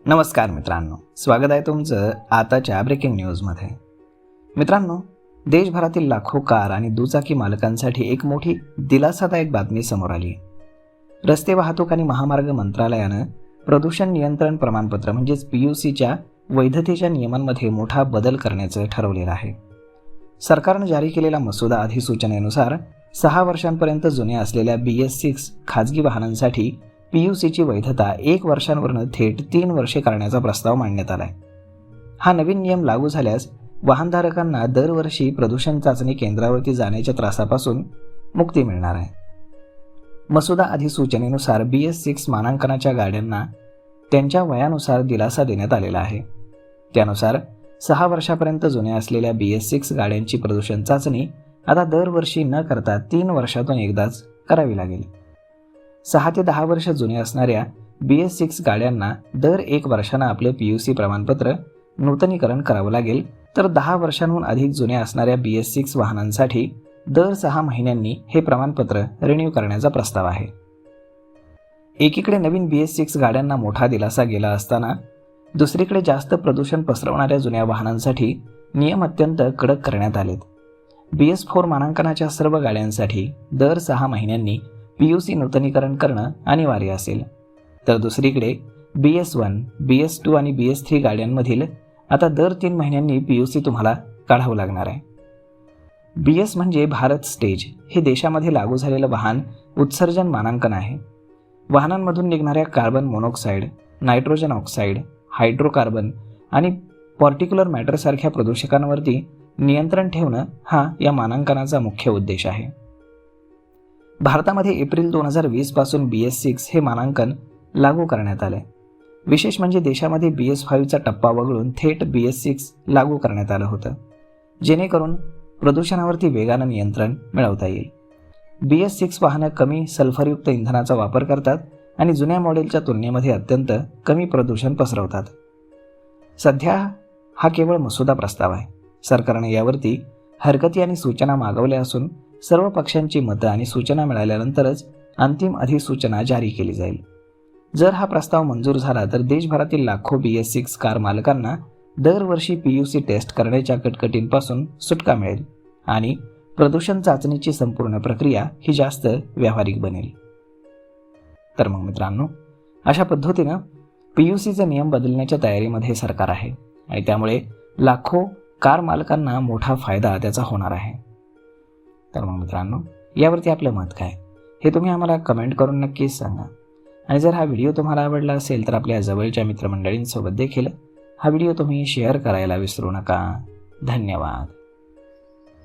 नमस्कार मित्रांनो, स्वागत आहे तुमचं आताच्या ब्रेकिंग न्यूजमध्ये। मित्रांनो, देशभरातील लाखो कार आणि दुचाकी मालकांसाठी एक मोठी दिलासादायक बातमी समोर आली। रस्ते वाहतूक आणि महामार्ग मंत्रालयानं प्रदूषण नियंत्रण प्रमाणपत्र म्हणजेच PUCच्या वैधतेच्या नियमांमध्ये मोठा बदल करण्याचं ठरवलेलं आहे। सरकारनं जारी केलेल्या मसुदा अधिसूचनेनुसार 6 वर्षांपर्यंत जुन्या असलेल्या BS6 खाजगी वाहनांसाठी PUCची वैधता 1 वर्षांवरून थेट 3 वर्षे करण्याचा प्रस्ताव मांडण्यात आलाय। हा नवीन नियम लागू झाल्यास वाहनधारकांना दरवर्षी प्रदूषण चाचणी केंद्रावरती जाण्याच्या त्रासापासून मुक्ती मिळणार आहे। मसुदा अधिसूचनेनुसार BS6 मानांकनाच्या गाड्यांना त्यांच्या वयानुसार दिलासा देण्यात आलेला आहे। त्यानुसार 6 वर्षापर्यंत जुन्या असलेल्या BS6 गाड्यांची प्रदूषण चाचणी आता दरवर्षी न करता 3 वर्षातून एकदाच करावी लागेल। 6 ते 10 वर्ष जुने असणाऱ्या BS6 गाड्यांना दर 1 वर्षानं आपलं PUC प्रमाणपत्र नूतनीकरण करावं लागेल, तर 10 वर्षांहून अधिक जुन्या असणाऱ्या BS6 वाहनांसाठी दर 6 महिन्यांनी हे प्रमाणपत्र रिन्यू करण्याचा प्रस्ताव आहे। एकीकडे नवीन BS6 गाड्यांना मोठा दिलासा गेला असताना दुसरीकडे जास्त प्रदूषण पसरवणाऱ्या जुन्या वाहनांसाठी नियम अत्यंत कडक करण्यात आलेत। BS4 मानांकनाच्या सर्व गाड्यांसाठी दर 6 महिन्यांनी PUC नूतनीकरण करणं अनिवार्य असेल, तर दुसरीकडे BS1, BS2 आणि BS3 गाड्यांमधील आता दर 3 महिन्यांनी PUC तुम्हाला काढावं लागणार आहे। BS म्हणजे भारत स्टेज हे देशामध्ये लागू झालेलं वाहन उत्सर्जन मानांकन आहे। वाहनांमधून निघणाऱ्या carbon monoxide, nitrogen oxide, hydrocarbon आणि पार्टिक्युलर मॅटर सारख्या प्रदूषकांवरती नियंत्रण ठेवणं हा या मानांकनाचा मुख्य उद्देश आहे। भारतामध्ये एप्रिल 2020 पासून BS6 हे मानांकन लागू करण्यात आले। विशेष म्हणजे देशामध्ये BS5चा टप्पा वगळून थेट BS6 लागू करण्यात आलं होतं, जेणेकरून प्रदूषणावरती वेगानं नियंत्रण मिळवता येईल। BS6 वाहनं कमी सल्फरयुक्त इंधनाचा वापर करतात आणि जुन्या मॉडेलच्या तुलनेमध्ये अत्यंत कमी प्रदूषण पसरवतात। सध्या हा केवळ मसुदा प्रस्ताव आहे। सरकारने यावरती हरकती आणि सूचना मागवल्या असून सर्व पक्षांची मतं आणि सूचना मिळाल्यानंतरच अंतिम अधिसूचना जारी केली जाईल। जर हा प्रस्ताव मंजूर झाला तर देशभरातील लाखो BS6 कार मालकांना दरवर्षी PUC टेस्ट करण्याच्या कटकटींपासून सुटका मिळेल आणि प्रदूषण चाचणीची संपूर्ण प्रक्रिया ही जास्त व्यावहारिक बनेल। तर मग मित्रांनो, अशा पद्धतीनं PUCचे नियम बदलण्याच्या तयारीमध्ये सरकार आहे आणि त्यामुळे लाखो कार मालकांना मोठा फायदा त्याचा होणार आहे। तर मग मित्रांनो, यावरती आपलं मत काय हे तुम्ही आम्हाला कमेंट करून नक्कीच सांगा। आणि जर हा व्हिडिओ तुम्हाला आवडला असेल तर आपल्या जवळच्या मित्रमंडळींसोबत देखील हा व्हिडिओ तुम्ही शेअर करायला विसरू नका। धन्यवाद।